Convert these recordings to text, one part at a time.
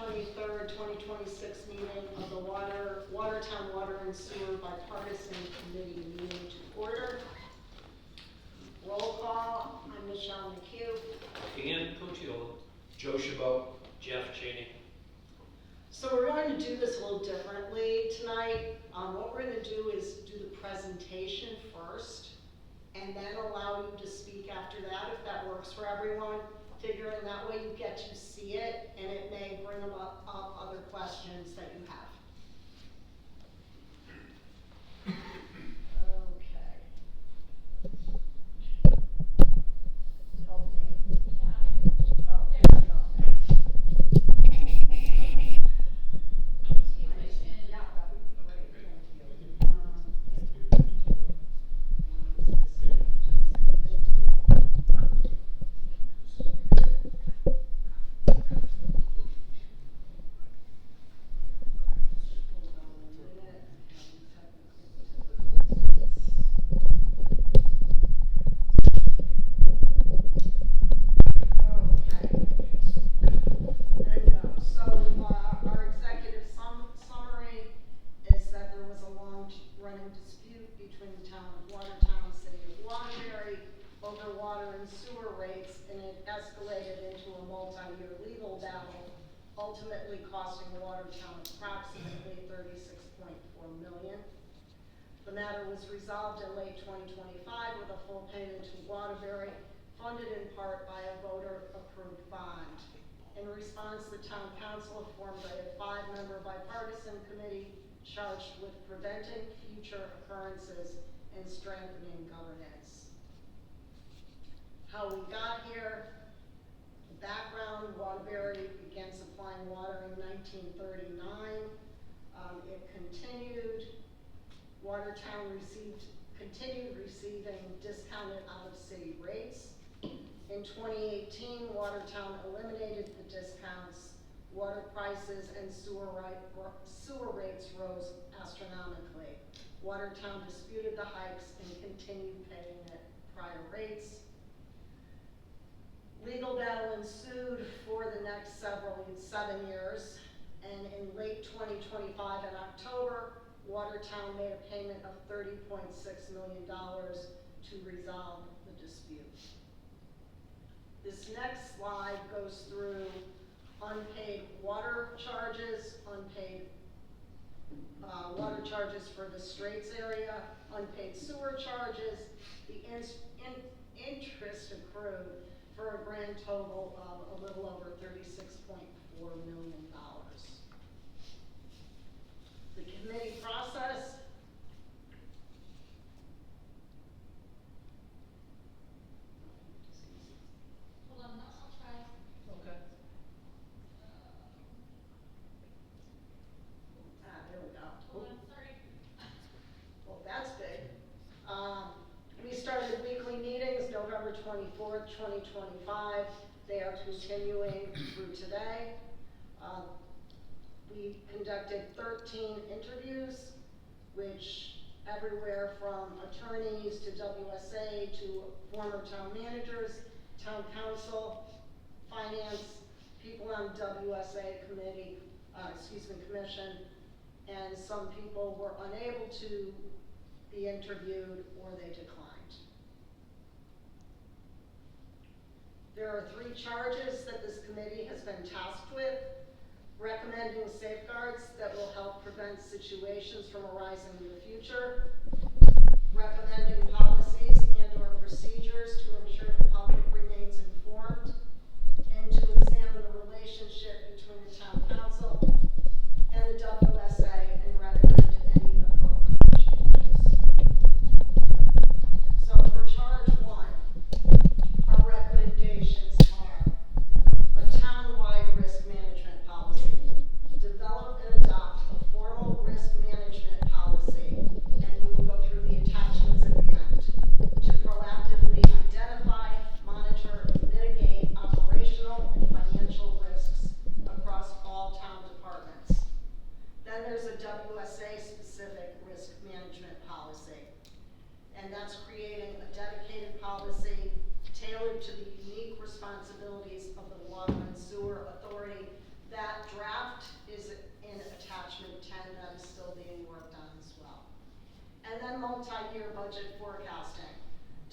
23rd, 2026 meeting of the Watertown Water and Sewer Bipartisan Committee meeting to order. Roll call, I'm Michelle McHugh. Ian Cucciolo. Joe Chabot. Jeff Cheney. So we're going to do this a little differently tonight. What we're going to do is do the presentation first and then allow you to speak after that, if that works for everyone. Figuring that way you get to see it and it may bring up other questions that you have. Okay. Help me. Oh, there we go. Yeah, that would be great. Thank you. Running dispute between the town of Watertown and city of Waterbury over water and sewer rates, and it escalated into a multi-year legal battle, ultimately costing Watertown approximately $36.4 million. The matter was resolved in late 2025 with a full payment to Waterbury, funded in part by a voter-approved bond. In response, the town council formed a 5-member bipartisan committee charged with preventing future occurrences and strengthening governance. How we got here: the background: Waterbury began supplying water in 1939. It continued. Watertown continued receiving discounted out-of-city rates. In 2018, Watertown eliminated the discounts. Water prices and sewer rates rose astronomically. Watertown disputed the hikes and continued paying at prior rates. Legal battle ensued for the next 7 years, and in late 2025 in October, Watertown made a payment of $30.6 million to resolve the dispute. This next slide goes through unpaid water charges, unpaid water charges for the Straits area, unpaid sewer charges, the interest accrued, for a grand total of a little over $36.4 million. The committee process. Hold on, I'll try. Okay. There we go. Hold on, sorry. Well, that's big. We started weekly meetings November 24th, 2025. They are continuing through today. We conducted 13 interviews, which everywhere from attorneys to WSA to former town managers, town council, finance, people on WSA commission, and some people were unable to be interviewed or they declined. There are 3 charges that this committee has been tasked with: recommending safeguards that will help prevent situations from arising in the future, recommending policies and/or procedures to ensure the public remains informed, and to examine the relationship between the town council and the WSA and recommend any appropriate changes. So for charge 1, our recommendations are a town-wide risk management policy. Develop and adopt a formal risk management policy, and we will go through the attachments at the end, to proactively identify, monitor, and mitigate operational and financial risks across all town departments. Then there's a WSA-specific risk management policy, and that's creating a dedicated policy tailored to the unique responsibilities of the Water and Sewer Authority That draft is in attachment 10, that is still being worked on as well. And then multi-year budget forecasting,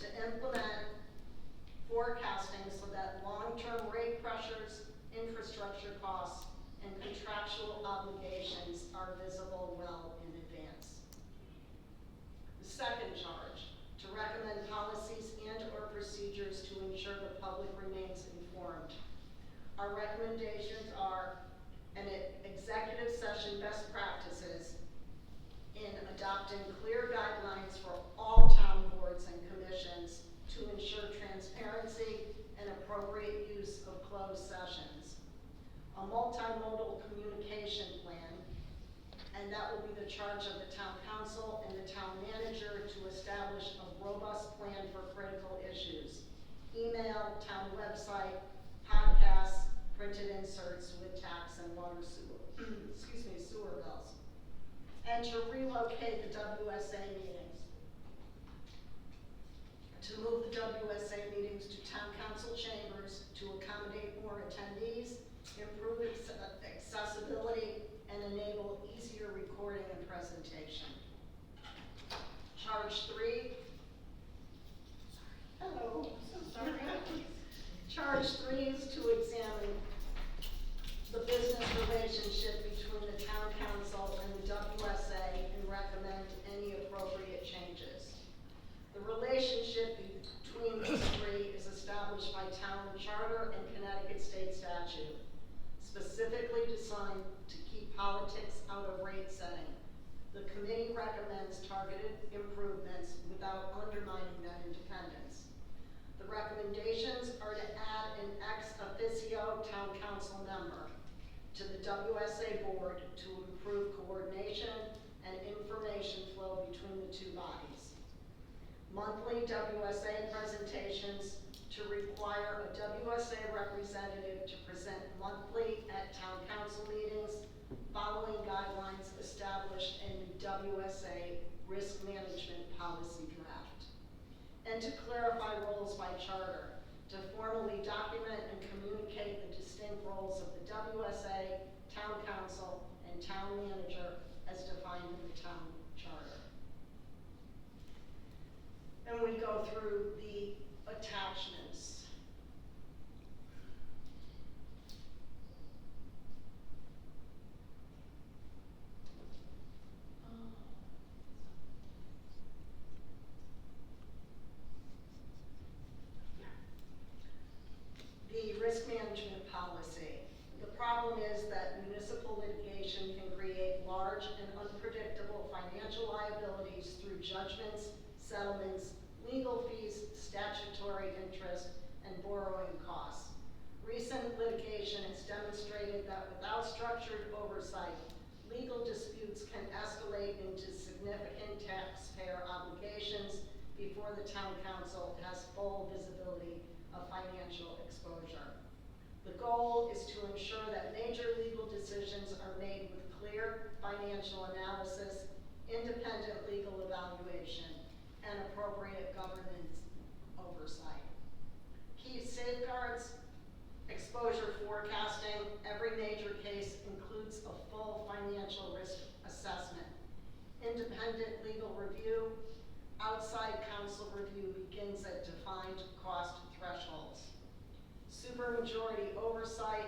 to implement forecasting so that long-term rate pressures, infrastructure costs, and contractual obligations are visible well in advance. The second charge, to recommend policies and/or procedures to ensure the public remains informed. Our recommendations are an executive session best practices in adopting clear guidelines for all town boards and commissions to ensure transparency and appropriate use of closed sessions. A multimodal communication plan, and that will be the charge of the town council and the town manager to establish a robust plan for critical issues. Email, town website, podcasts, printed inserts with tax and water sewer, sewer bills. And to relocate the WSA meetings. To move the WSA meetings to town council chambers to accommodate more attendees, improve accessibility, and enable easier recording and presentation. Charge 3. Hello, so sorry. Charge 3 is to examine the business relationship between the town council and the WSA and recommend any appropriate changes. The relationship between these three is established by town charter and Connecticut state statute, specifically designed to keep politics out of rate setting. The committee recommends targeted improvements without undermining that independence. The recommendations are to add an ex officio town council member to the WSA board to improve coordination and information flow between the two bodies. Monthly WSA presentations to require a WSA representative to present monthly at town council meetings following guidelines established in the WSA risk management policy draft. And to clarify roles by charter, to formally document and communicate the distinct roles of the WSA, town council, and town manager as defined in the town charter. And we go through the attachments. The risk management policy. The problem is that municipal litigation can create large and unpredictable financial liabilities through judgments, settlements, legal fees, statutory interest, and borrowing costs. Recent litigation has demonstrated that without structured oversight, legal disputes can escalate into significant taxpayer obligations before the town council has full visibility of financial exposure. The goal is to ensure that major legal decisions are made with clear financial analysis, independent legal evaluation, and appropriate governance oversight. Key safeguards, exposure forecasting. Every major case includes a full financial risk assessment. Independent legal review. Outside counsel review begins at defined cost thresholds. Supermajority oversight.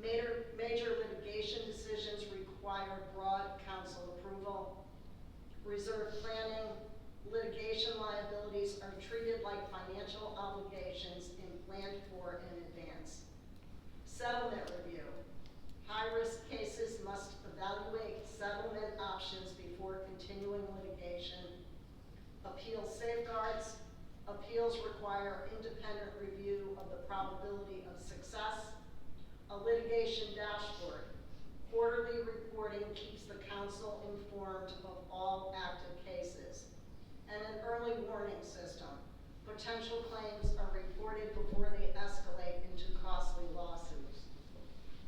Major litigation decisions require broad council approval. Reserve planning. Litigation liabilities are treated like financial obligations and planned for in advance. Settlement review. High-risk cases must evaluate settlement options before continuing litigation. Appeal safeguards. Appeals require independent review of the probability of success. A litigation dashboard. Quarterly reporting keeps the council informed of all active cases. And an early warning system. Potential claims are reported before they escalate into costly lawsuits.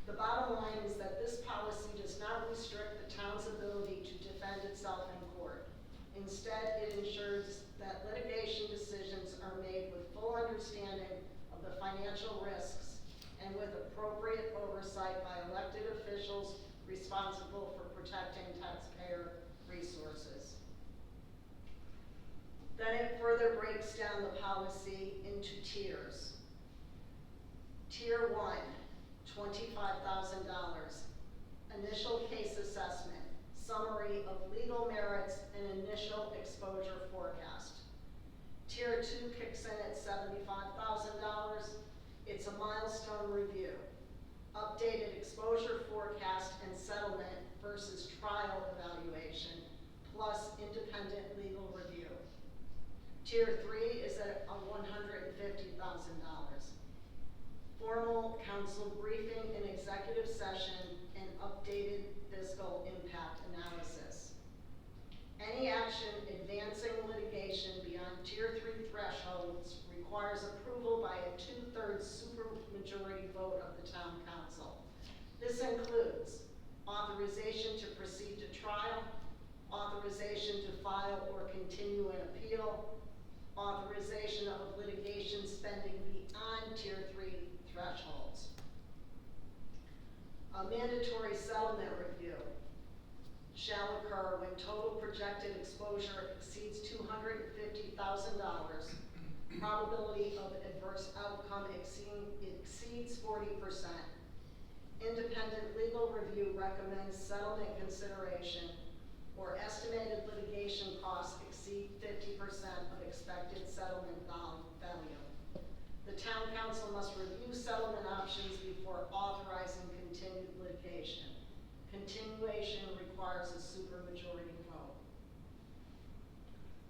The bottom line is that this policy does not restrict the town's ability to defend itself in court. Instead, it ensures that litigation decisions are made with full understanding of the financial risks and with appropriate oversight oversight by elected officials responsible for protecting taxpayer resources. Then it further breaks down the policy into tiers. Tier 1, $25,000. Initial case assessment, summary of legal merits, and initial exposure forecast. Tier 2 kicks in at $75,000. It's a milestone review. Updated exposure forecast and settlement versus trial evaluation, plus independent legal review. Tier 3 is at $150,000. Formal council briefing and executive session and updated fiscal impact analysis. Any action advancing litigation beyond Tier 3 thresholds requires approval by a 2/3 supermajority vote of the town council. This includes authorization to proceed to trial, authorization to file or continue an appeal, authorization of litigation spending beyond Tier 3 thresholds. A mandatory settlement review shall occur when total projected exposure exceeds $250,000, probability of adverse outcome exceeds 40%. Independent legal review recommends settlement consideration or estimated litigation costs exceed 50% of expected settlement value. The town council must review settlement options before authorizing continued litigation. Continuation requires a supermajority vote.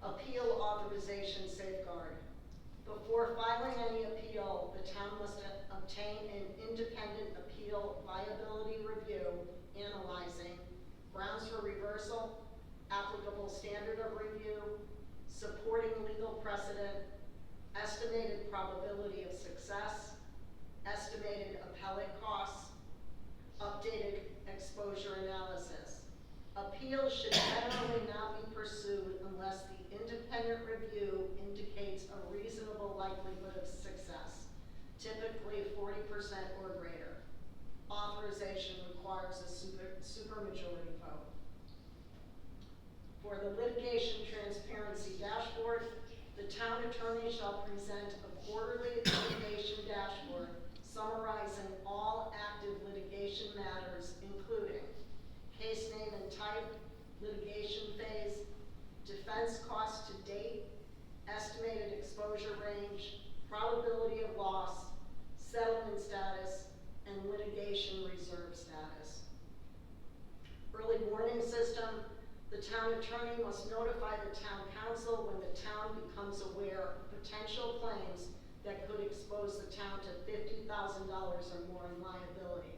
Appeal authorization safeguard. Before filing any appeal, the town must obtain an independent appeal viability review analyzing grounds for reversal, applicable standard of review, supporting legal precedent, estimated probability of success, estimated appellate costs, updated exposure analysis. Appeals should generally not be pursued unless the independent review indicates a reasonable likelihood of success, typically 40% or greater. Authorization requires a supermajority vote. For the litigation transparency dashboard, the town attorney shall present a quarterly litigation dashboard summarizing all active litigation matters, including case name and type, litigation phase, defense costs to date, estimated exposure range, probability of loss, settlement status, and litigation reserve status. Early warning system. The town attorney must notify the town council when the town becomes aware of potential claims that could expose the town to $50,000 or more in liability.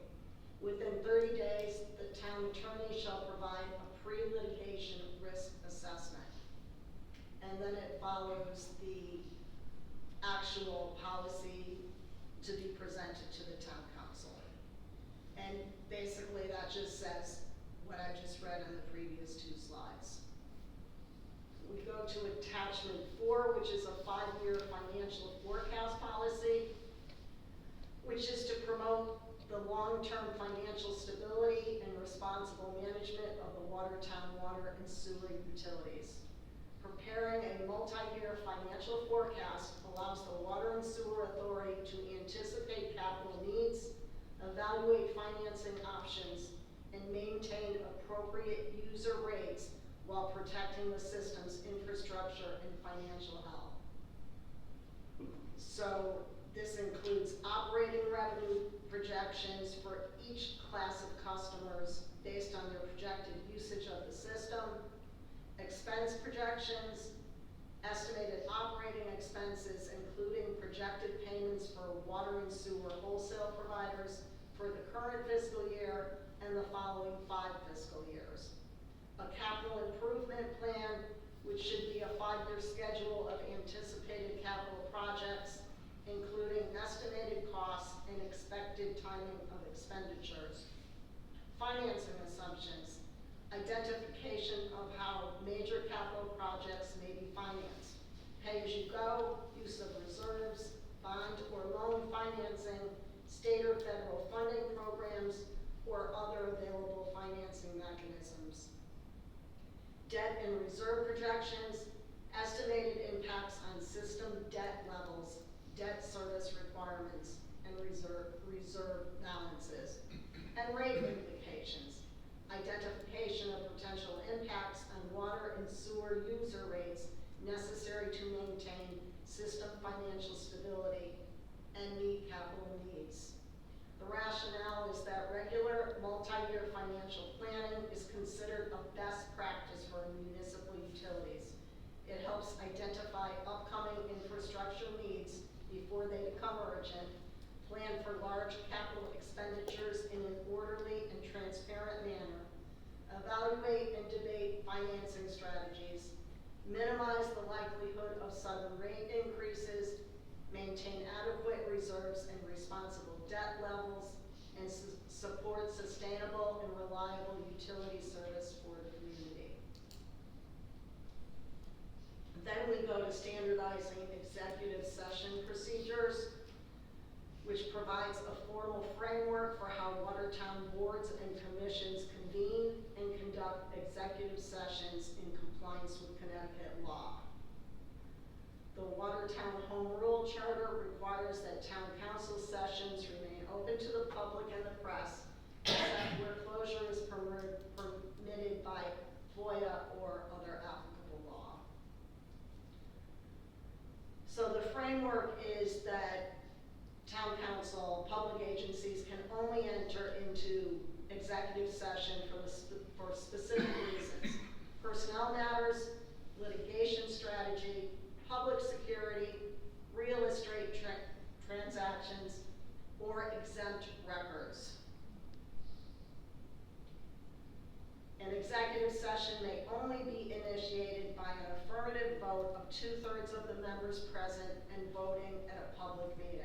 Within 30 days, the town attorney shall provide a pre-litigation risk assessment. And then it follows the actual policy to be presented to the town council. And basically that just says what I just read in the previous two slides. We go to attachment 4, which is a 5-year financial forecast policy, which is to promote the long-term financial stability and responsible management of the Watertown water and sewer utilities. Preparing a multi-year financial forecast allows the Water and Sewer Authority to anticipate capital needs, evaluate financing options, and maintain appropriate user rates while protecting the system's infrastructure and financial health. So this includes operating revenue projections for each class of customers based on their projected usage of the system, expense projections, estimated operating expenses, including projected payments for water and sewer wholesale providers for the current fiscal year and the following 5 fiscal years. A capital improvement plan, which should be a 5-year schedule of anticipated capital projects, including estimated costs and expected timing of expenditures. Financing assumptions, identification of how major capital projects may be financed. Pay-as-you-go, use of reserves, bond or loan financing, state or federal funding programs, or other available financing mechanisms. Debt and reserve projections, estimated impacts on system debt levels, debt service requirements, and reserve balances, and rate implications, identification of potential impacts on water and sewer user rates necessary to maintain system financial stability and meet capital needs. The rationale is that regular multi-year financial planning is considered a best practice for municipal utilities. It helps identify upcoming infrastructure needs before they become urgent, plan for large capital expenditures in an orderly and transparent manner, evaluate and debate financing strategies, minimize the likelihood of sudden rate increases, maintain adequate reserves and responsible debt levels, and support sustainable and reliable utility service for the community. Then we go to standardizing executive session procedures, which provides a formal framework for how Watertown boards and commissions convene and conduct executive sessions in compliance with Connecticut law. The Watertown Home Rule Charter requires that town council sessions remain open to the public and the press, except where closure is permitted by FOIA or other applicable law. So the framework is that town council, public agencies can only enter into executive session for specific reasons: personnel matters, litigation strategy, public security, real estate transactions, or exempt records. An executive session may only be initiated by an affirmative vote of 2/3 of the members present and voting at a public meeting.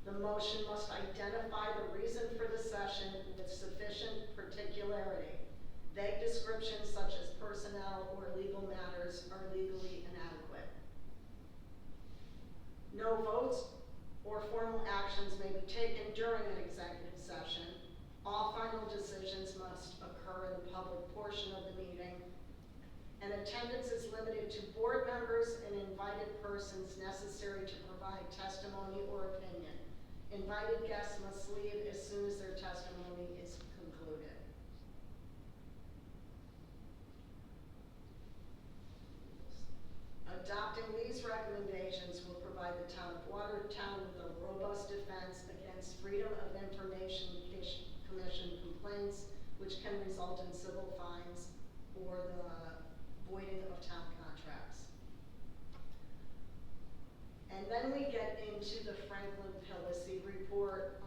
The motion must identify the reason for the session with sufficient particularity. Vague descriptions such as personnel or legal matters are legally inadequate. No votes or formal actions may be taken during an executive session. All final decisions must occur in the public portion of the meeting, and attendance is limited to board members and invited persons necessary to provide testimony or opinion. Invited guests must leave as soon as their testimony is concluded. Adopting these recommendations will provide the town of Watertown with a robust defense against Freedom of Information Commission complaints, which can result in civil fines or the voiding of town contracts. And then we get into the Franklin Pilacy report.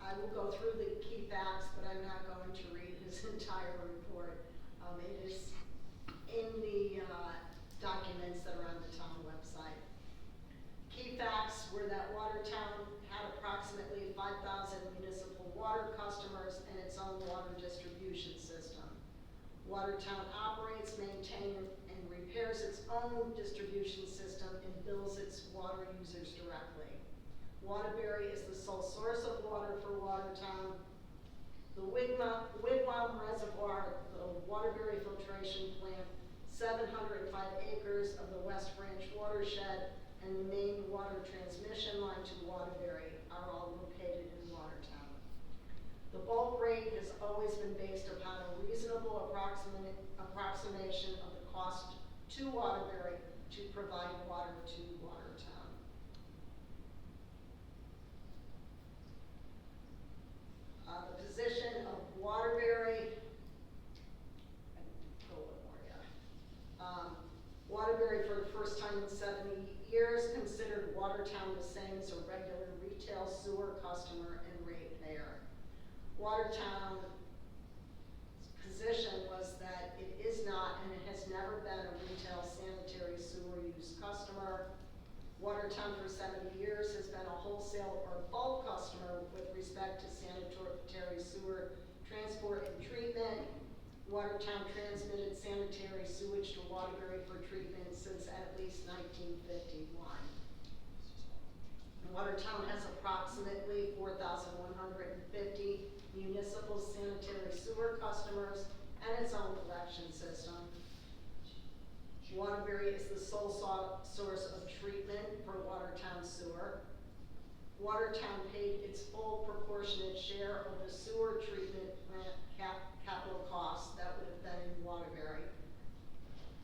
I will go through the key facts, but I'm not going to read his entire report. It is in the documents that are on the town website. Key facts were that Watertown had approximately 5,000 municipal water customers and its own water distribution system. Watertown operates, maintains, and repairs its own distribution system and bills its water users directly. Waterbury is the sole source of water for Watertown. The Wigwam Reservoir, the Waterbury filtration plant, 705 acres of the West Branch watershed, and the main water transmission line to Waterbury are all located in Watertown. The bulk rate has always been based upon a reasonable approximation of the cost to Waterbury to provide water to Watertown. The position of Waterbury, Waterbury, for the first time in 70 years, considered Watertown the same as a regular retail sewer customer and ratepayer. Watertown's position was that it is not, and it has never been, a retail sanitary sewer use customer. Watertown for 70 years has been a wholesale or bulk customer with respect to sanitary sewer transport and treatment. Watertown transmitted sanitary sewage to Waterbury for treatment since at least 1951. Watertown has approximately 4,150 municipal sanitary sewer customers and its own collection system. Waterbury is the sole source of treatment for Watertown sewer. Watertown paid its full proportionate share of the sewer treatment plant capital costs that would have been in Waterbury.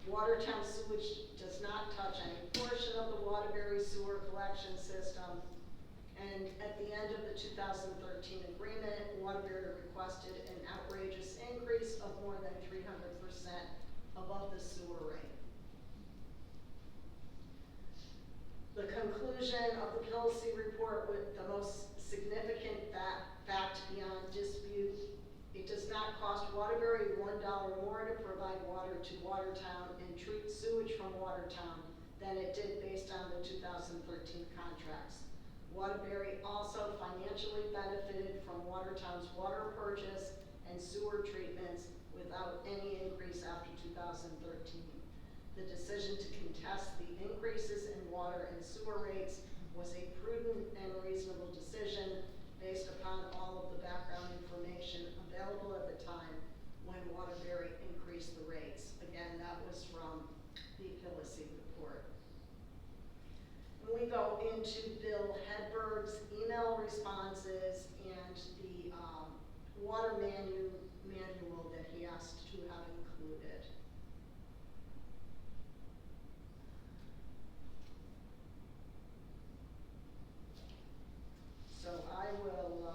Watertown sewage does not touch any portion of the Waterbury sewer collection system. And at the end of the 2013 agreement, Waterbury requested an outrageous increase of more than 300% above the sewer rate. The conclusion of the Pilsey report with the most significant fact beyond dispute: it does not cost Waterbury $1 more to provide water to Watertown and treat sewage from Watertown than it did based on the 2013 contracts. Waterbury also financially benefited from Watertown's water purchase and sewer treatments without any increase after 2013. The decision to contest the increases in water and sewer rates was a prudent and reasonable decision based upon all of the background information available at the time when Waterbury increased the rates. Again, that was from the Pilsey report. When we go into Bill Hedberg's email responses and the water manual that he asked to have included. So I will,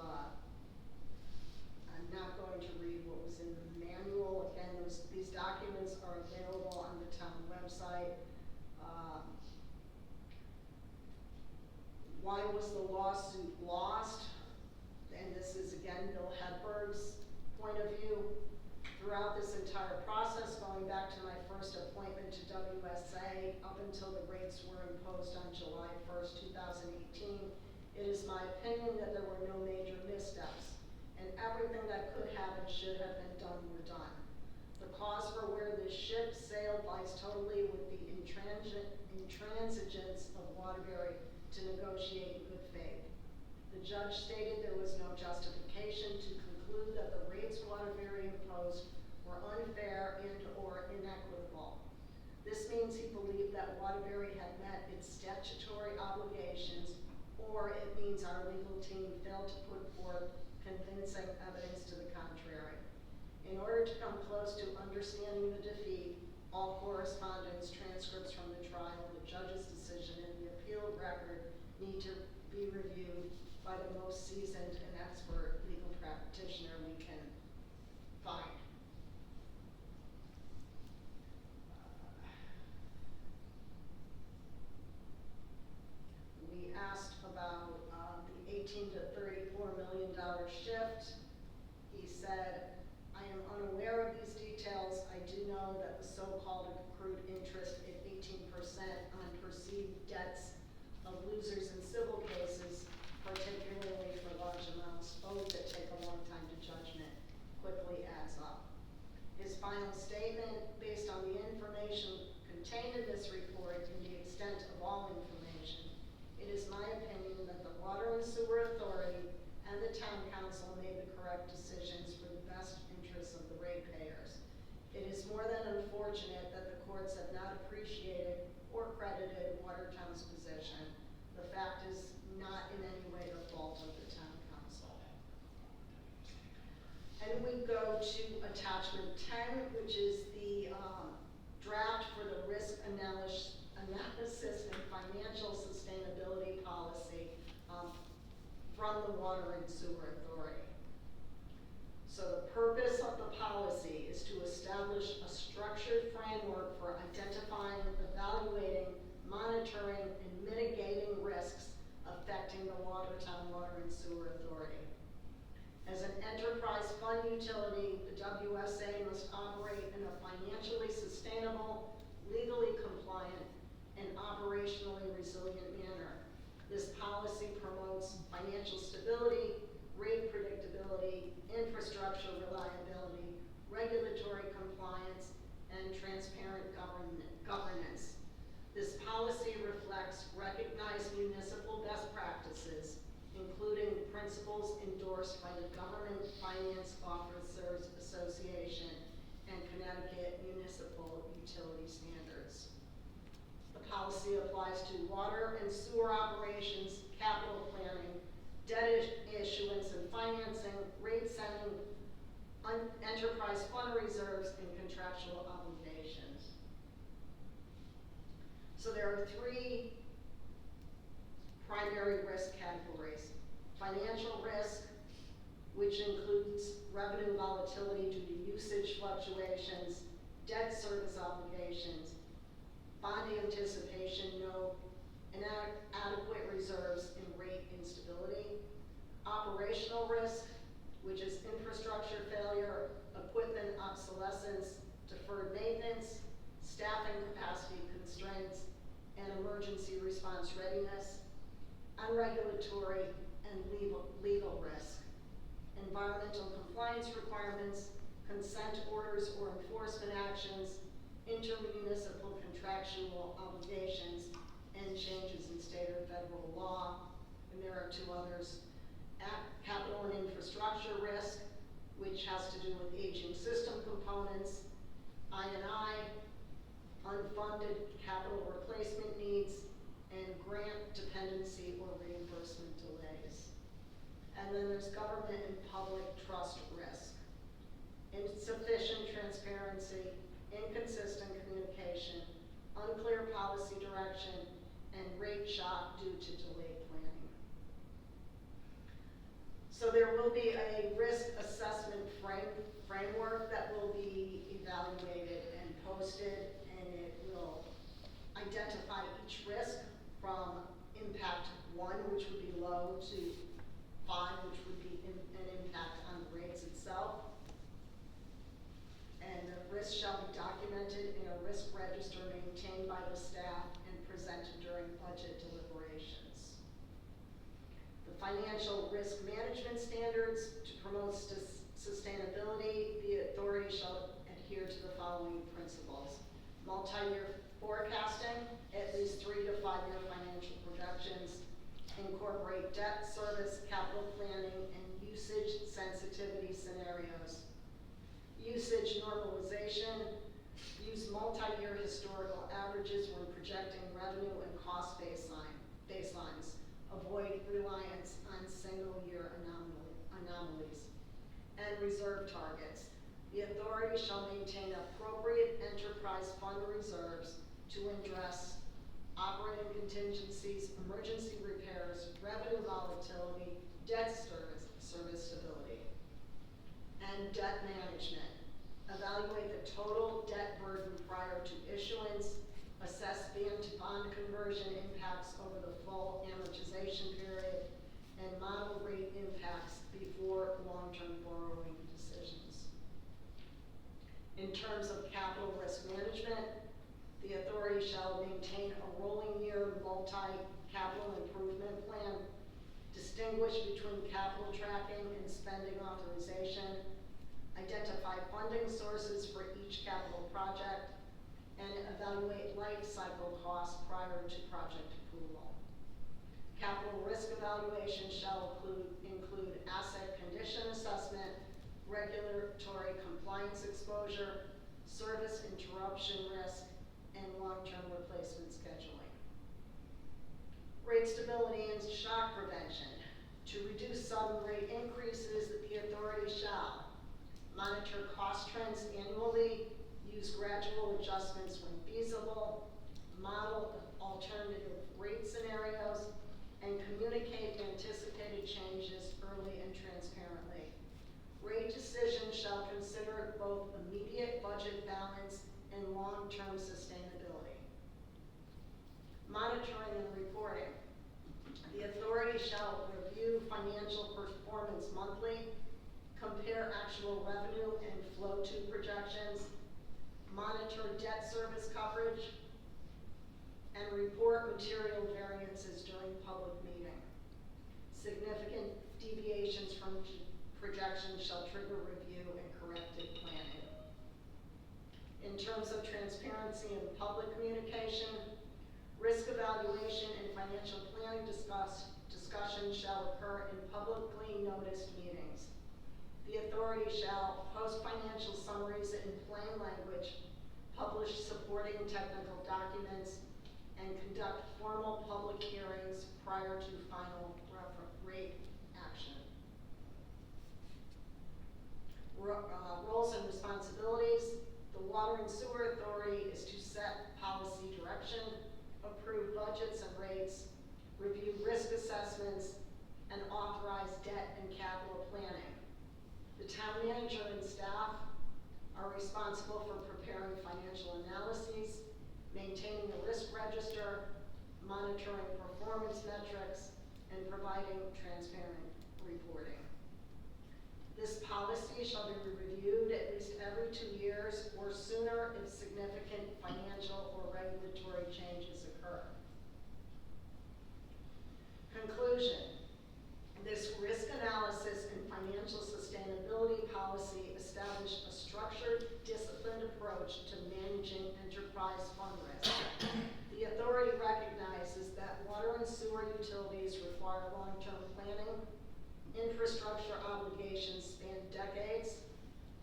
I'm not going to read what was in the manual. Again, these documents are available on the town website. Why was the lawsuit lost? And this is again Bill Hedberg's point of view. Throughout this entire process, going back to my first appointment to WSA up until the rates were imposed on July 1st, 2018, it is my opinion that there were no major missteps, and everything that could have and should have been done were done. The cause for where the ship sailed lies totally with the intransigence of Waterbury to negotiate in good faith. The judge stated there was no justification to conclude that the rates Waterbury imposed were unfair and or inequitable. This means he believed that Waterbury had met its statutory obligations, or it means our legal team failed to put forth convincing evidence to the contrary. In order to come close to understanding the defeat, all correspondence, transcripts from the trial, the judge's decision, and the appeal record need to be reviewed by the most seasoned and expert legal practitioner we can find. We asked about the $18 to $34 million shift. He said, I am unaware of these details. I do know that the so-called accrued interest at 18% on perceived debts of losers in civil cases, particularly for large amounts owed that take a long time to judgment, quickly adds up. His final statement, based on the information contained in this report and the extent of all information, it is my opinion that the Water and Sewer Authority and the Town Council made the correct decisions for the best interests of the ratepayers. It is more than unfortunate that the courts have not appreciated or credited Watertown's position. The fact is not in any way the fault of the Town Council. And we go to attachment 10, which is the draft for the risk analysis and financial sustainability policy from the Water and Sewer Authority. So the purpose of the policy is to establish a structured framework for identifying, evaluating, monitoring, and mitigating risks affecting the Watertown Water and Sewer Authority. As an enterprise fund utility, the WSA must operate in a financially sustainable, legally compliant, and operationally resilient manner. This policy promotes financial stability, rate predictability, infrastructure reliability, regulatory compliance, and transparent governance. This policy reflects recognized municipal best practices principles endorsed by the Government Finance Officers Association and Connecticut Municipal Utility Standards. The policy applies to water and sewer operations, capital planning, debt issuance and financing, rate setting, enterprise fund reserves, and contractual obligations. So there are three primary risk categories. Financial risk, which includes revenue volatility due to usage fluctuations, debt service obligations, bond anticipation note, inadequate reserves, and rate instability. Operational risk, which is infrastructure failure, equipment obsolescence, deferred maintenance, staffing capacity constraints, and emergency response readiness. Unregulatory and legal risk. Environmental compliance requirements, consent orders or enforcement actions, intermunicipal contractual obligations, and changes in state or federal law. And there are two others. Capital and infrastructure risk, which has to do with aging system components, I&I, unfunded capital replacement needs, and grant dependency or reimbursement delays. And then there's government and public trust risk. Insufficient transparency, inconsistent communication, unclear policy direction, and rate shock due to delayed planning. So there will be a risk assessment framework that will be evaluated and posted, and it will identify each risk from impact 1, which would be low, to 5, which would be an impact on the rates itself. And the risk shall be documented in a risk register maintained by the staff and presented during budget deliberations. The financial risk management standards to promote sustainability, the authority shall adhere to the following principles. Multi-year forecasting, at least 3 to 5 year financial projections, incorporate debt service, capital planning, and usage sensitivity scenarios. Usage normalization, use multi-year historical averages when projecting revenue and cost baselines. Avoid reliance on single-year anomalies. And reserve targets. The authority shall maintain appropriate enterprise fund reserves to address operating contingencies, emergency repairs, revenue volatility, debt service stability. And debt management. Evaluate the total debt burden prior to issuance, assess bond conversion impacts over the full amortization period, and model rate impacts before long-term borrowing decisions. In terms of capital risk management, the authority shall maintain a rolling year multi-capital improvement plan, distinguish between capital tracking and spending authorization, identify funding sources for each capital project, and evaluate life cycle costs prior to project approval. Capital risk evaluation shall include asset condition assessment, regulatory compliance exposure, service interruption risk, and long-term replacement scheduling. Rate stability and shock prevention. To reduce sudden rate increases, the authority shall monitor cost trends annually, use gradual adjustments when feasible, model alternative rate scenarios, and communicate anticipated changes early and transparently. Rate decisions shall consider both immediate budget balance and long-term sustainability. Monitoring and reporting. The authority shall review financial performance monthly, compare actual revenue and flow-to projections, monitor debt service coverage, and report material variances during public meeting. Significant deviations from projections shall trigger review and corrective planning. In terms of transparency and public communication, risk evaluation and financial planning discussions discussion shall occur in publicly noticed meetings. The authority shall post financial summaries in plain language, publish supporting technical documents, and conduct formal public hearings prior to final rate action. Roles and responsibilities. The Water and Sewer Authority is to set policy direction, approve budgets and rates, review risk assessments, and authorize debt and capital planning. The town manager and staff are responsible for preparing financial analyses, maintaining a risk register, monitoring performance metrics, and providing transparent reporting. This policy shall be reviewed at least every 2 years or sooner if significant financial or regulatory changes occur. Conclusion. This risk analysis and financial sustainability policy establish a structured, disciplined approach to managing enterprise fund risk. The authority recognizes that water and sewer utilities require long-term planning, infrastructure obligations span decades,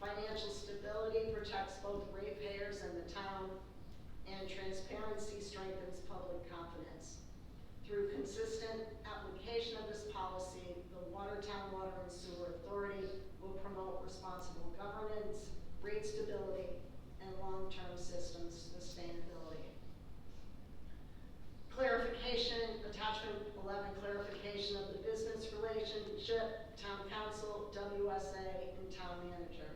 financial stability protects both ratepayers and the town, and transparency strengthens public confidence. Through consistent application of this policy, the Watertown Water and Sewer Authority will promote responsible governance, rate stability, and long-term system sustainability. Clarification, attachment 11, clarification of the business relationship, town council, WSA, and town manager.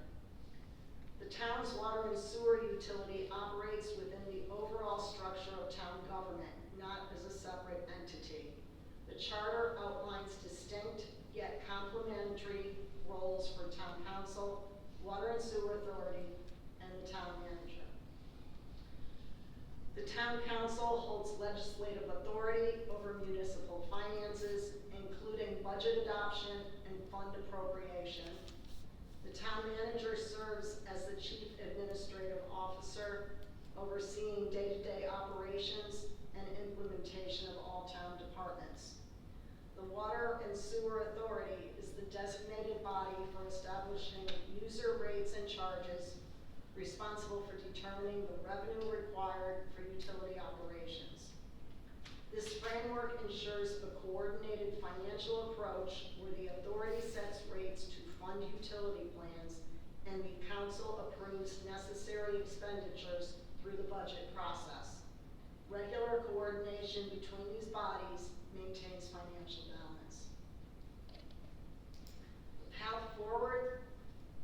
The town's water and sewer utility operates within the overall structure of town government, not as a separate entity. The charter outlines distinct yet complementary roles for town council, water and sewer authority, and the town manager. The town council holds legislative authority over municipal finances, including budget adoption and fund appropriation. The town manager serves as the chief administrative officer, overseeing day-to-day operations and implementation of all town departments. The Water and Sewer Authority is the designated body for establishing user rates and charges, responsible for determining the revenue required for utility operations. This framework ensures a coordinated financial approach where the authority sets rates to fund utility plans and the council approves necessary expenditures through the budget process. Regular coordination between these bodies maintains financial balance. The path forward,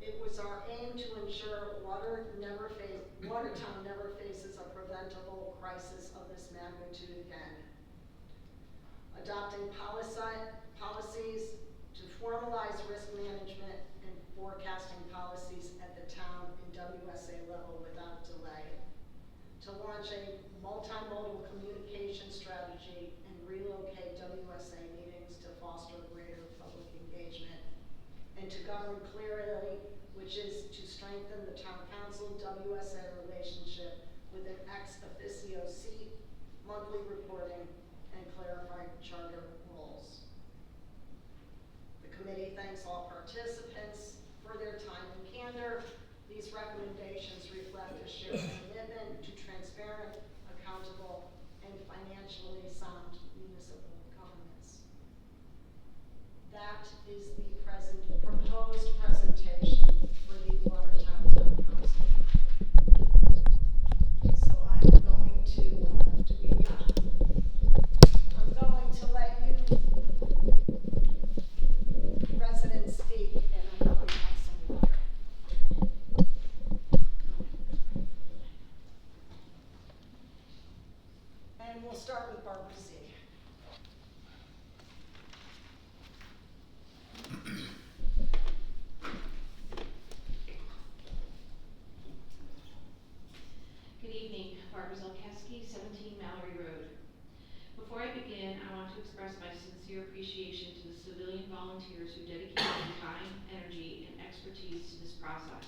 it was our aim to ensure Watertown never faces a preventable crisis of this magnitude again. Adopting policies to formalize risk management and forecasting policies at the town and WSA level without delay. To launch a multimodal communication strategy and relocate WSA meetings to foster greater public engagement. And to govern clearly, which is to strengthen the town council WSA relationship with an ex officio seat, monthly reporting, and clarifying charter roles. The committee thanks all participants for their time and candor. These recommendations reflect a shared commitment to transparent, accountable, and financially sound municipal governments. That is the proposed presentation for the Watertown Town Council. So I'm going to let you residents speak, and I'm going to have some water. And we'll start with Barbara Z. Good evening, Barbara Zelkeski, 17 Mallory Road. Before I begin, I want to express my sincere appreciation to the civilian volunteers who dedicated their time, energy, and expertise to this process.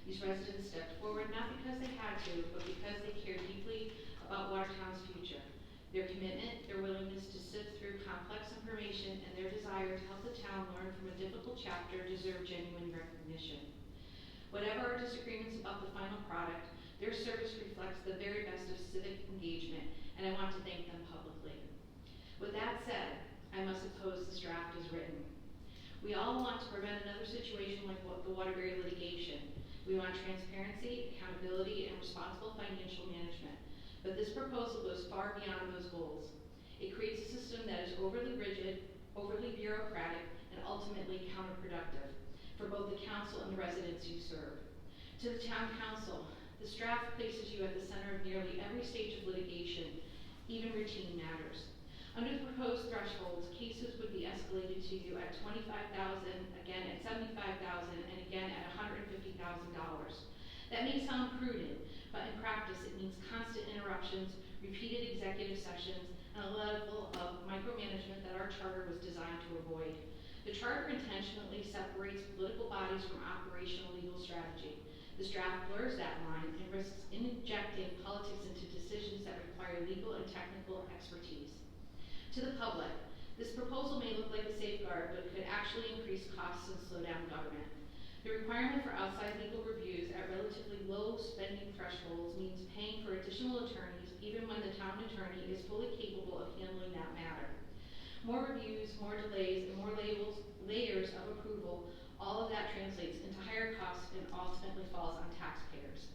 These residents stepped forward not because they had to, but because they care deeply about Watertown's future. Their commitment, their willingness to sift through complex information, and their desire to help the town learn from a difficult chapter deserve genuine recognition. Whatever our disagreements about the final product, their service reflects the very best of civic engagement, and I want to thank them publicly. With that said, I must oppose this draft as written. We all want to prevent another situation like the Waterbury litigation. We want transparency, accountability, and responsible financial management. But this proposal goes far beyond those goals. It creates a system that is overly rigid, overly bureaucratic, and ultimately counterproductive for both the council and the residents you serve. To the town council, this draft places you at the center of nearly every stage of litigation, even routine matters. Under the proposed thresholds, cases would be escalated to you at $25,000, again at $75,000, and again at $150,000. That may sound prudent, but in practice it means constant interruptions, repeated executive sessions, and a level of micromanagement that our charter was designed to avoid. The charter intentionally separates political bodies from operational legal strategy. This draft blurs that line and risks injecting politics into decisions that require legal and technical expertise. To the public, this proposal may look like a safeguard, but could actually increase costs and slow down government. The requirement for outside legal reviews at relatively low spending thresholds means paying for additional attorneys even when the town attorney is fully capable of handling that matter. More reviews, more delays, and more layers of approval, all of that translates into higher costs and ultimately falls on taxpayers.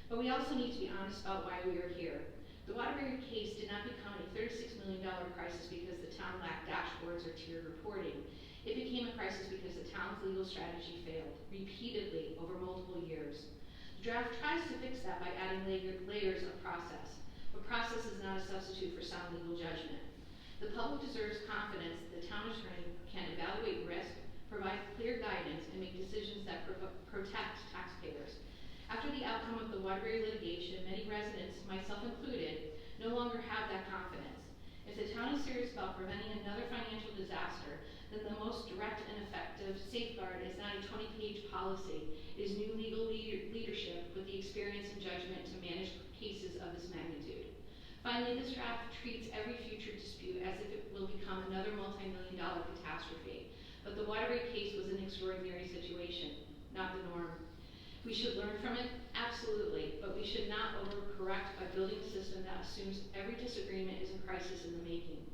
But we also need to be honest about why we are here. The Waterbury case did not become a $36 million crisis because the town lacked dashboards or tiered reporting. It became a crisis because the town's legal strategy failed, repeatedly over multiple years. The draft tries to fix that by adding layers of process, but process is not a substitute for sound legal judgment. The public deserves confidence that the town attorney can evaluate risk, provide clear guidance, and make decisions that protect taxpayers. After the outcome of the Waterbury litigation, many residents, myself included, no longer have that confidence. If the town is serious about preventing another financial disaster, then the most direct and effective safeguard is not a 20-page policy. It is new legal leadership with the experience and judgment to manage cases of this magnitude. Finally, this draft treats every future dispute as if it will become another multi-million-dollar catastrophe. But the Waterbury case was an extraordinary situation, not the norm. We should learn from it, absolutely, but we should not overcorrect by building a system that assumes every disagreement is a crisis in the making.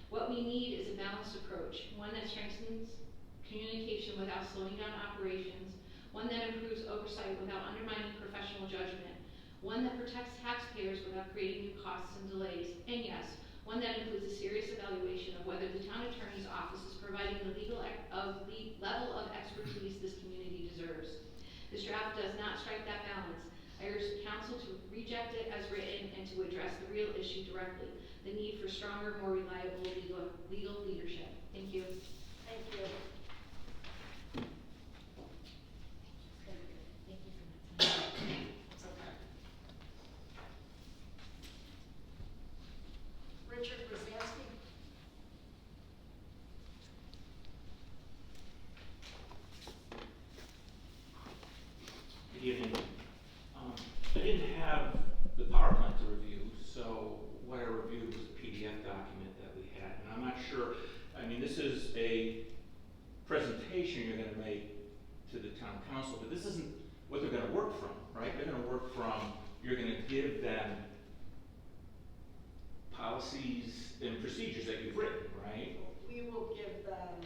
What we need is a balanced approach, one that strengthens communication without slowing down operations, one that improves oversight without undermining professional judgment, one that protects taxpayers without creating new costs and delays, and yes, one that includes a serious evaluation of whether the town attorney's office is providing the level of expertise this community deserves. This draft does not strike that balance. I urge the council to reject it as written and to address the real issue directly, the need for stronger, more reliable legal leadership. Thank you. Thank you. Thank you for that. It's okay. Richard Brzezinski. Good evening. I didn't have the PowerPoint to review, so what I reviewed was a PDF document that we had, and I'm not sure, I mean, this is a presentation you're going to make to the town council, but this isn't what they're going to work from, right? They're going to work from, you're going to give them policies and procedures that you've written, right? We will give them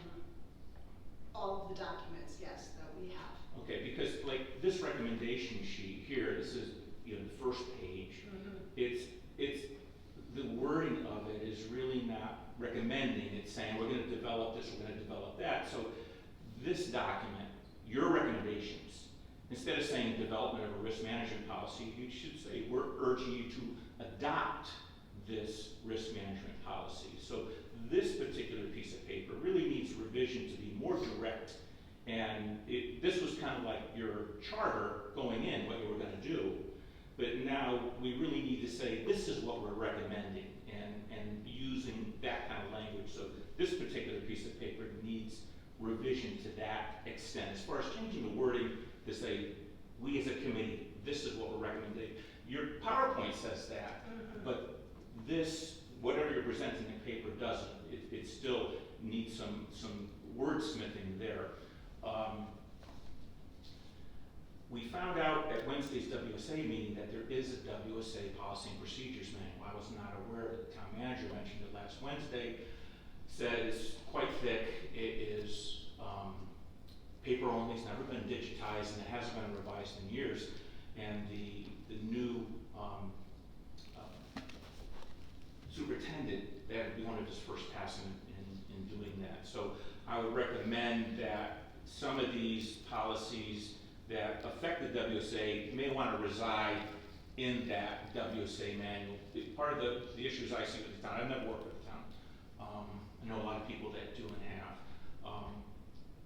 all of the documents, yes, that we have. Okay, because like this recommendation sheet here, this is, you know, the first page. It's the wording of it is really not recommending. It's saying we're going to develop this, we're going to develop that. So this document, your recommendations, instead of saying development of a risk management policy, you should say we're urging you to adopt this risk management policy. So this particular piece of paper really needs revision to be more direct. And this was kind of like your charter going in, what you were going to do. But now we really need to say, this is what we're recommending, and using that kind of language. So this particular piece of paper needs revision to that extent. As far as changing the wording to say, we as a committee, this is what we're recommending. Your PowerPoint says that, but this whatever you're presenting in paper doesn't. It still needs some wordsmithing there. We found out at Wednesday's WSA meeting that there is a WSA policy and procedures manual. I was not aware of it. The town manager mentioned it last Wednesday. Said it's quite thick. It is paper only. It's never been digitized and it hasn't been revised in years. And the new superintendent, that would be one of his first passes in doing that. So I would recommend that some of these policies that affect the WSA may want to reside in that WSA manual. Part of the issues I see with the town, I've never worked with the town. I know a lot of people that do and have.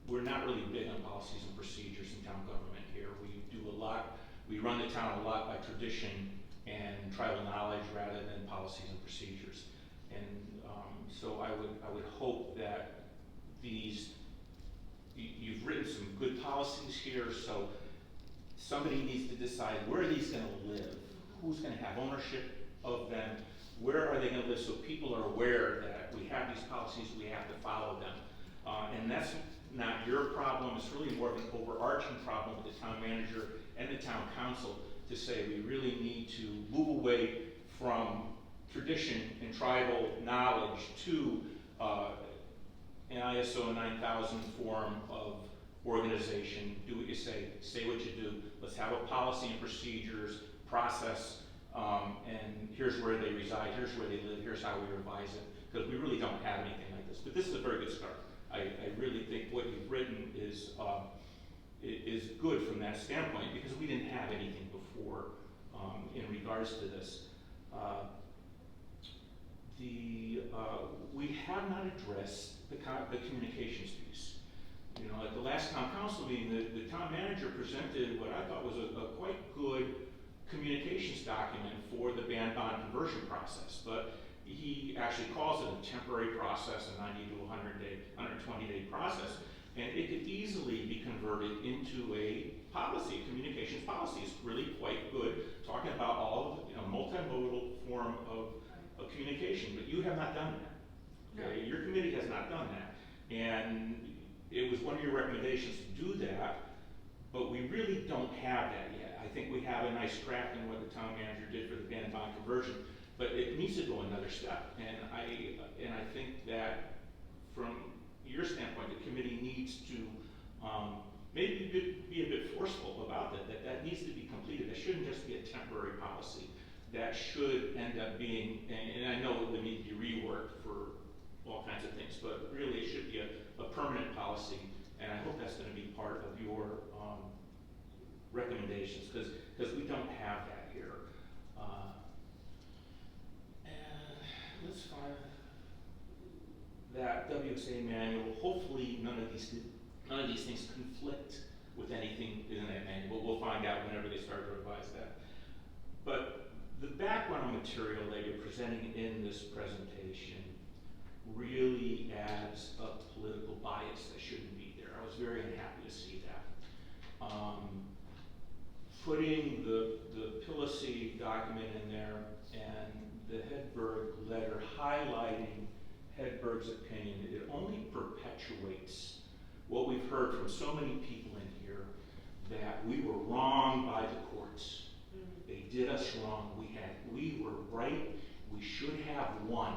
We're not really big on policies and procedures in town government here. We do a lot, we run the town a lot by tradition and tribal knowledge rather than policies and procedures. And so I would hope that you've written some good policies here, so somebody needs to decide where are these going to live, who's going to have ownership of them, where are they going to live, so people are aware that we have these policies, we have to follow them. And that's not your problem, it's really more of an overarching problem with the town manager and the town council to say we really need to move away from tradition and tribal knowledge to an ISO 9000 form of organization. Do what you say what you do. Let's have a policy and procedures process, and here's where they reside, here's where they live, here's how we revise it, because we really don't have anything like this. But this is a very good start. I really think what you've written is good from that standpoint, because we didn't have anything before in regards to this. We have not addressed the communications piece. You know, at the last town council meeting, the town manager presented what I thought was a quite good communications document for the band bond conversion process, but he actually calls it a temporary process, a 90 to 120-day process, and it could easily be converted into a policy, a communications policy. It's really quite good, talking about all of the multimodal form of communication, but you have not done that. Okay? Your committee has not done that, and it was one of your recommendations to do that, but we really don't have that yet. I think we have a nice draft in what the town manager did for the band bond conversion, but it needs to go another step. And I think that from your standpoint, the committee needs to maybe be a bit forceful about that needs to be completed. That shouldn't just be a temporary policy. That should end up being, and I know it would need to be reworked for all kinds of things, but really it should be a permanent policy, and I hope that's going to be part of your recommendations, because we don't have that here. And let's find that WSA manual. Hopefully none of these things conflict with anything in that manual. We'll find out whenever they start to revise that. But the background material that you're presenting in this presentation really adds a political bias that shouldn't be there. I was very unhappy to see that. Putting the Pilacy document in there and the Hedberg letter highlighting Hedberg's opinion, it only perpetuates what we've heard from so many people in here, that we were wrong by the courts. They did us wrong. We were right. We should have won.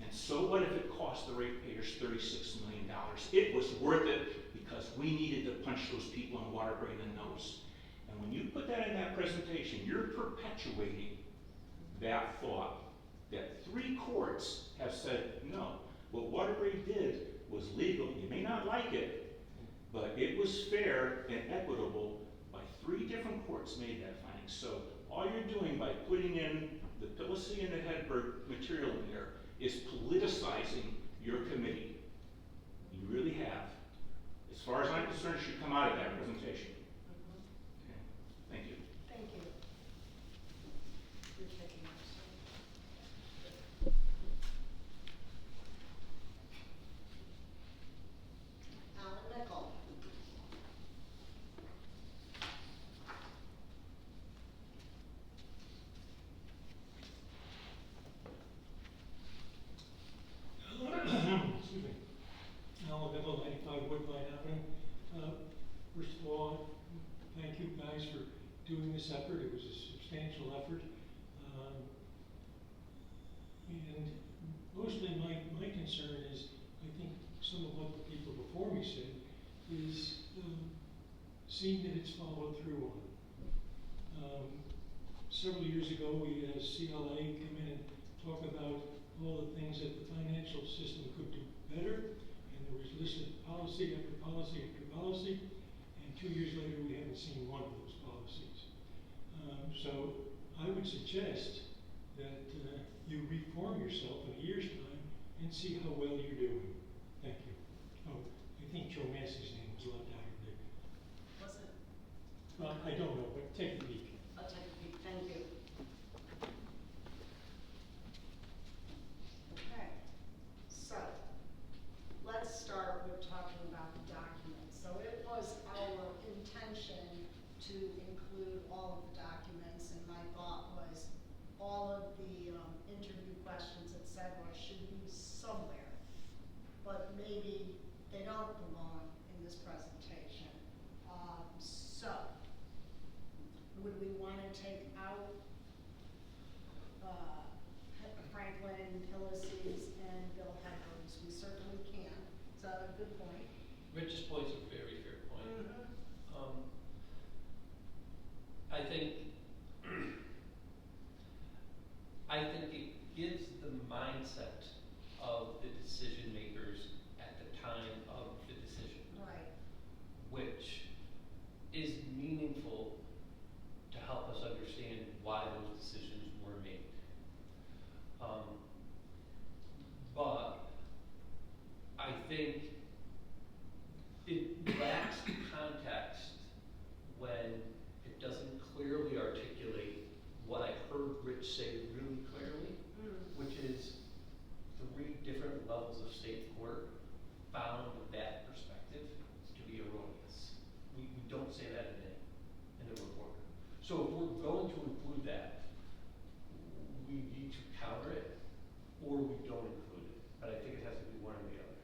And so what if it cost the ratepayers $36 million? It was worth it because we needed to punch those people in Waterbury in the nose. And when you put that in that presentation, you're perpetuating that thought that 3 courts have said, no, what Waterbury did was legal. You may not like it, but it was fair and equitable. By 3 different courts made that finding. So all you're doing by putting in the Pilacy and the Hedberg material in there is politicizing your committee. You really have. As far as I'm concerned, it should come out of that presentation. Okay. Thank you. Thank you. You're taking notes. Alan Mickle. Memo 95 Woodbine Avenue. First of all, thank you guys for doing this effort. It was a substantial effort. And mostly my concern is, I think some of what the people before me said, is seeing that it's followed through on. Several years ago, we had a CLA come in and talk about all the things that the financial system could do better, and there was listed policy after policy after policy, and 2 years later, we haven't seen one of those policies. So I would suggest that you reform yourself in a year's time and see how well you're doing. Thank you. Oh, I think Joe Massey's name was left out of there. Was it? I don't know, but take a peek. I'll take a peek, thank you. Okay, so, let's start with talking about the documents. So it was our intention to include all of the documents, and my thought was all of the interview questions, et cetera, should be somewhere, but maybe they don't belong in this presentation. So, would we want to take out Franklin, Hillis's, and Bill Hepburn's? We certainly can. Is that a good point? Rich's point's a very fair point. Mm-hmm. I think it gives the mindset of the decision makers at the time of the decision, Right. which is meaningful to help us understand why those decisions were made. But I think it lacks context when it doesn't clearly articulate what I heard Rich say really clearly, which is 3 different levels of state court found that perspective to be erroneous. We don't say that in the report. So if we're going to include that, we need to counter it, or we don't include it. But I think it has to be one or the other.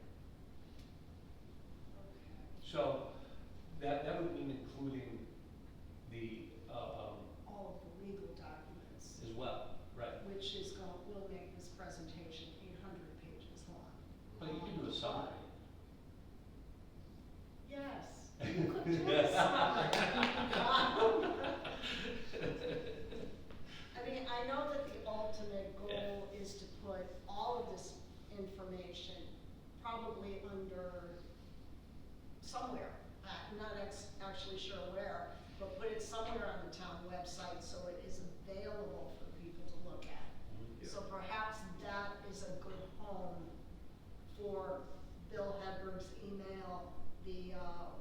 Okay. So that would mean including the All of the legal documents, as well, right? which will make this presentation 800 pages long. But you can do a summary. Yes, you could do a summary. I mean, I know that the ultimate goal is to put all of this information probably under somewhere, I'm not actually sure where, but put it somewhere on the town website so it is available for people to look at. So perhaps that is a good home for Bill Hepburn's email, the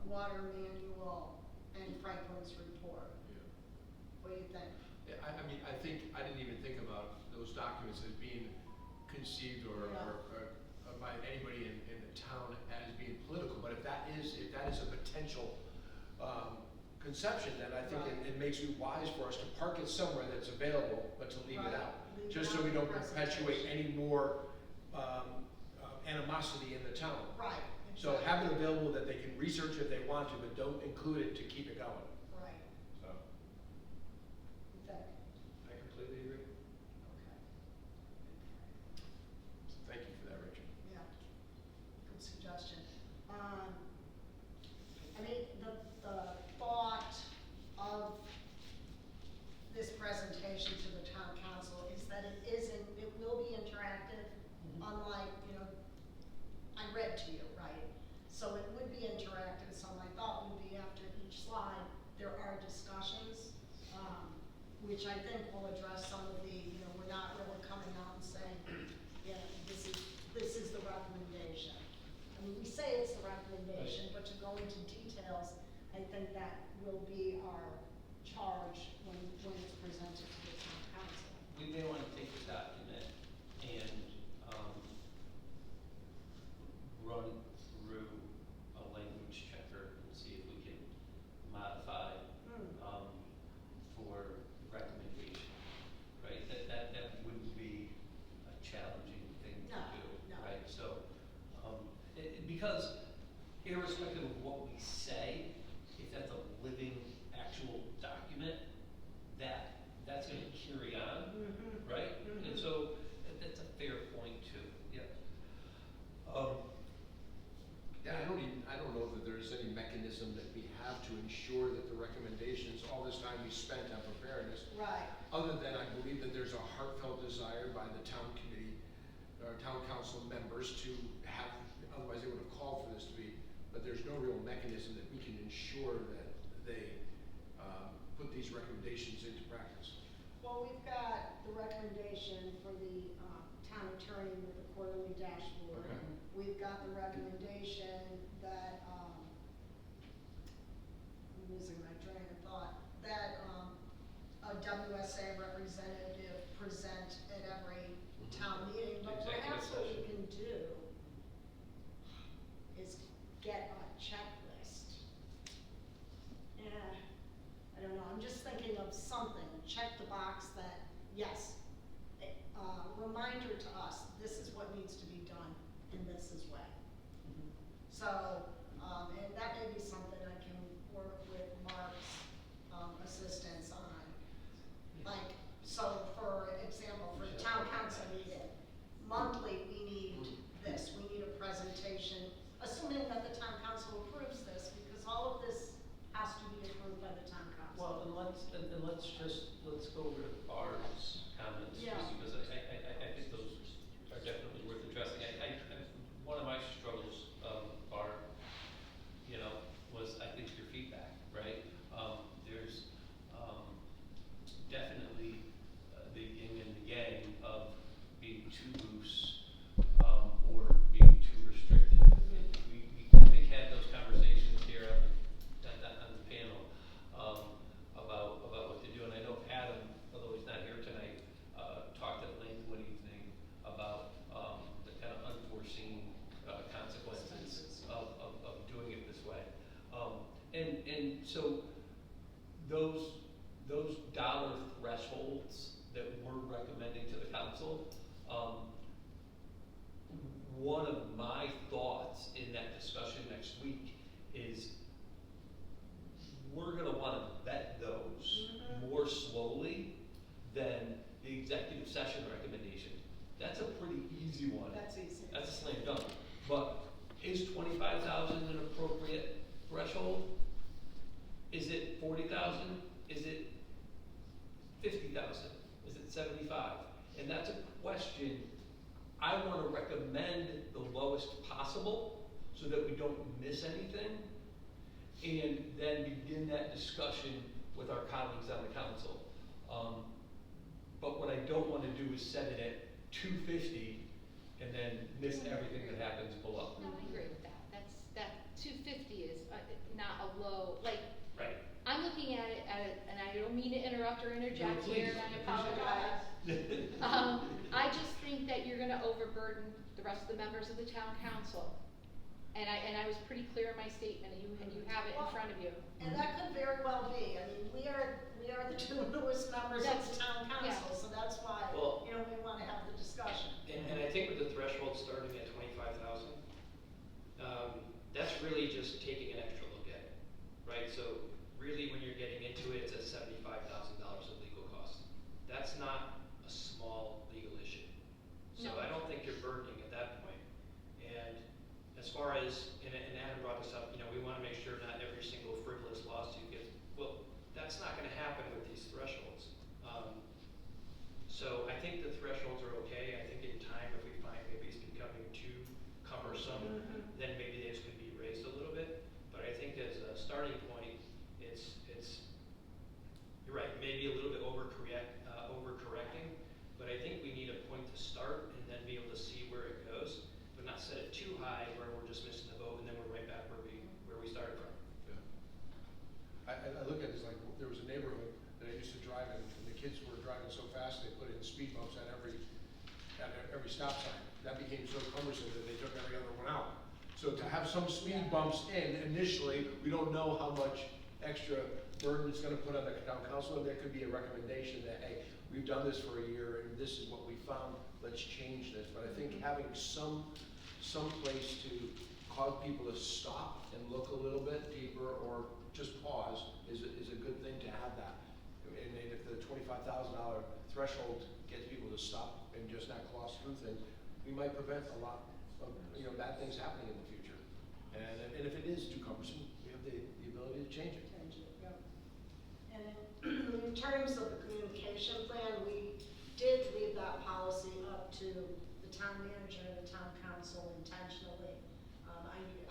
water manual, and Franklin's report. Yeah. What do you think? Yeah, I mean, I think, I didn't even think about those documents as being conceived or by anybody in the town as being political, but if that is a potential conception, then I think Right. it makes it wise for us to park it somewhere that's available, but to leave it Right. out. Leave it Just out so we in the don't perpetuate presentation. any more animosity in the town. Right. So exactly. have it available that they can research if they want to, but don't include it to keep it going. Right, So, you think? I completely agree. Okay. Thank you for that, Richard. Yeah, good suggestion. I mean, the thought of this presentation to the town council is that it will be interactive, unlike, I read to you, right? So it would be interactive, so my thought would be after each slide, there are discussions, which I think will address some of the, we're not really coming out and saying, this is the recommendation. I mean, we say it's the recommendation, but to go into details, I think that will be our charge when it's presented to the town council. We may want to take the document and run through a language checker and see if we can modify for recommendation, right? That wouldn't be a challenging thing to No, do, no. right? So, because irrespective of what we say, if that's a living, actual document, that's gonna carry on, right? And so, that's a fair point too, yeah. Yeah, I don't know that there's any mechanism that we have to ensure that the recommendations, all this time we spent on preparedness, Right. other than I believe that there's a heartfelt desire by the town committee, or town council members to have, otherwise they would have called for this to be, but there's no real mechanism that we can ensure that they, put these recommendations into practice. Well, we've got the recommendation for the, town attorney with the quarterly dashboard. Okay. We've got the recommendation that, I'm losing my train of thought, that, a WSA representative present at every town meeting, but Executive perhaps what we session. can do is get a checklist. Yeah, I don't know, I'm just thinking of something, check the box that, yes, reminder to us, this is what needs to be done in this way. So, and that may be something I can work with Mark's, assistance on. Like, so for example, for town council meeting, monthly, we need this, we need a presentation, assuming that the town council approves this, because all of this has to be approved by the town council. Well, and let's go over to Barb's comments, Yeah. just because I think those are definitely worth addressing. One of my struggles, Barb, you know, was I think your feedback, right? There's definitely the yin and the yang of being too loose, or being too restrictive. And we I think had those conversations here on the panel, about what to do. And I know Adam, although he's not here tonight, talked at length one evening about, the kind of unforeseen, consequences of doing it this way. And so those dollar thresholds that we're recommending to the council, one of my thoughts in that discussion next week is we're gonna wanna vet those more slowly than the executive session recommendation. That's a pretty easy one. That's easy. That's a slam dunk. But is 25,000 an appropriate threshold? Is it 40,000? Is it 50,000? Is it 75? And that's a question I want to recommend the lowest possible so that we don't miss anything, and then begin that discussion with our colleagues on the council. But what I don't want to do is set it at 250 and then miss everything that happens below. No, I agree with that. That 250 is not a low, like, Right. I'm looking at it, and I don't mean to interrupt or interject No, here, please. and I apologize. I just think that you're gonna overburden the rest of the members of the town council. And I was pretty clear in my statement, and you have it in front of you. And that could very well be, I mean, we are the two newest members of the town council, so that's why, Well- you know, we wanna have the discussion. And I think with the threshold starting at 25,000, that's really just taking an extra look at it, right? So really, when you're getting into it, it's at $75,000 of legal costs. That's not a small legal issue. So No. I don't think you're burdening at that point. And as far as, and Adam brought this up, you know, we wanna make sure not every single frivolous lawsuit gets, well, that's not gonna happen with these thresholds. So I think the thresholds are okay. I think in time, if we find maybe it's becoming too cumbersome, then maybe these could be raised a little bit. But I think as a starting point, you're right, maybe a little bit overcorrecting, but I think we need a point to start and then be able to see where it goes, but not set it too high where we're just missing the boat and then we're right back where we started from. Yeah. I look at it as like, there was a neighborhood that I used to drive in, and the kids were driving so fast, they put in speed bumps at every stop sign. That became so cumbersome that they took every other one out. So to have some speed bumps in initially, we don't know how much extra burden it's gonna put on the town council, and there could be a recommendation that, hey, we've done this for a year, and this is what we found, let's change this. But I think having some place to cause people to stop and look a little bit deeper or just pause is a good thing to have that. And if the $25,000 threshold gets people to stop and just not gloss through things, we might prevent a lot of, bad things happening in the future. And if it is too cumbersome, we have the ability to change it. Change it, yep. And in terms of the communication plan, we did leave that policy up to the town manager and the town council intentionally.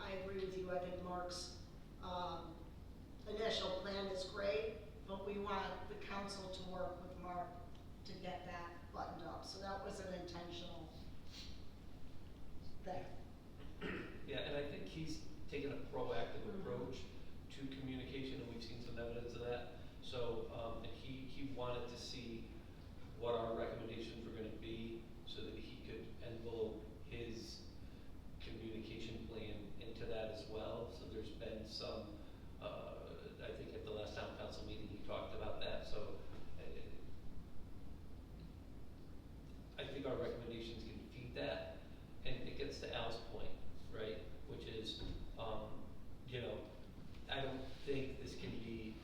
I agree with you, I think Mark's, initial plan is great, but we want the council to work with Mark to get that buttoned up, so that was an intentional thing. Yeah, and I think he's taken a proactive approach to communication, and we've seen some evidence of that. So, and he wanted to see what our recommendations were gonna be, so that he could envelope his communication plan into that as well. So there's been some, I think at the last town council meeting, he talked about that, so I think our recommendations can feed that, and it gets to Al's point, right, which is, I don't think this can be,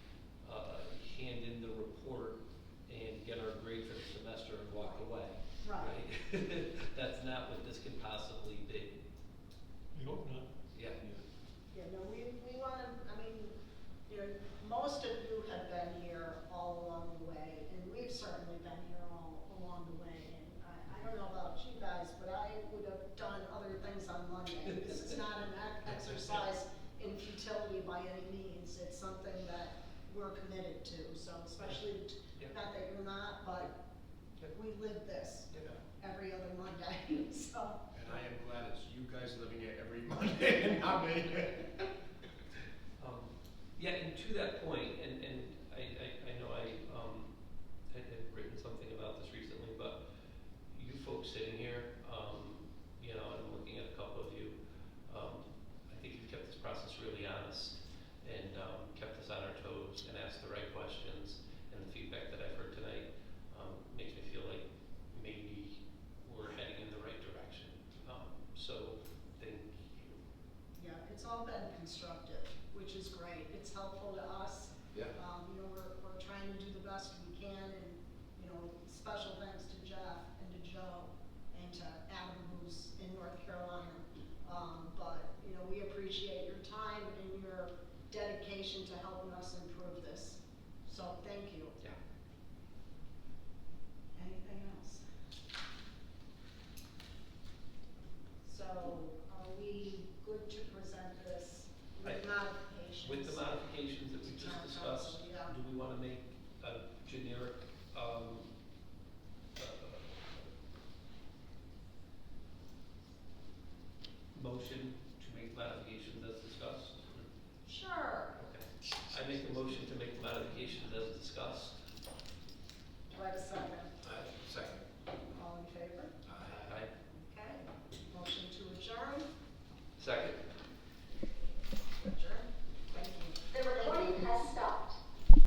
hand in the report and get our grade for the semester and walk away. Right. That's not what this can possibly be. I hope not. Yeah. Yeah, no, we want to, most of you have been here all along the way, and we've certainly been here all along the way. And I don't know about you guys, but I would have done other things on Monday. This is not an exercise in futility by any means. It's something that we're committed to, so especially, not that you're not, but we live this every other Monday, so. And I am glad it's you guys living it every Monday and not me. Yeah, and to that point, and I know I had written something about this recently, but you folks sitting here, I'm looking at a couple of you, I think you've kept this process really honest and kept us on our toes and asked the right questions, and the feedback that I've heard tonight makes me feel like maybe we're heading in the right direction. So thank you. Yeah, it's all been constructive, which is great. It's helpful to us. Yeah. We're trying to do the best we can, and, special thanks to Jeff and to Joe and to Adam, who's in North Carolina. But, we appreciate